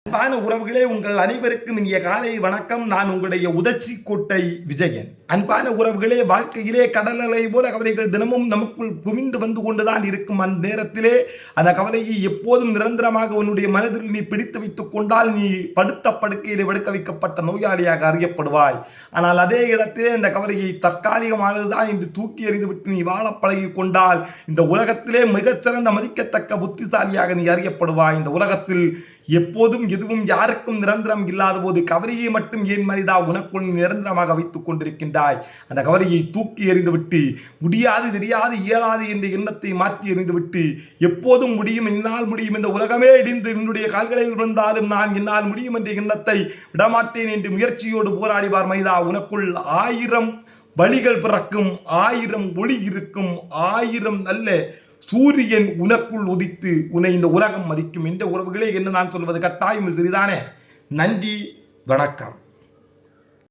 அன்பான உறவுகளே, உங்கள் அனைவருக்கும் இனிய காலை வணக்கம். நான் உங்களுடைய உதச்சி கோட்டை விஜயன். அன்பான உறவுகளே, வாழ்க்கையிலே கடல் அலை போல கவலைகள் தினமும் நமக்குள் குவிந்து வந்து கொண்டுதான் இருக்கும். அந்த நேரத்திலே அந்த கவலையை எப்போதும் நிரந்தரமாக உன்னுடைய மனதில் நீ பிடித்து வைத்துக் கொண்டால் நீ படுத்த படுக்கையிலே படுக்க வைக்கப்பட்ட நோயாளியாக அறியப்படுவாய். ஆனால் அதே இடத்திலே அந்த கவலையை தற்காலிகமானதுதான் என்று தூக்கி எறிந்துவிட்டு நீ வாழ பழகி கொண்டால் இந்த உலகத்திலே மிகச்சிறந்த மதிக்கத்தக்க புத்திசாலியாக நீ அறியப்படுவாய். இந்த உலகத்தில் எப்போதும் எதுவும் யாருக்கும் நிரந்தரம் இல்லாத போது கவலையை மட்டும் ஏன் மனிதா உனக்குள் நிரந்தரமாக வைத்துக் கொண்டிருக்கின்றாய்? அந்த கவலையை தூக்கி எறிந்துவிட்டு முடியாது, தெரியாது, இயலாது என்ற எண்ணத்தை மாற்றி எறிந்துவிட்டு எப்போதும் முடியும், என்னால் முடியும், இந்த உலகமே இடிந்து என்னுடைய கால்களில் விழுந்தாலும் நான் என்னால் முடியும் என்ற எண்ணத்தை விடமாட்டேன் என்று முயற்சியோடு போராடிவார் மனிதா. உனக்குள் 1000 வழிகள் பிறக்கும், 1000 ஒளி இருக்கும், 1000 நல்ல சூரியன் உனக்குள் உதித்து உன்னை இந்த உலகம் மதிக்கும். என்ற உறவுகளே, என்ன நான் சொல்வது கட்டாயம் சிறிதானே. நன்றி, வணக்கம்.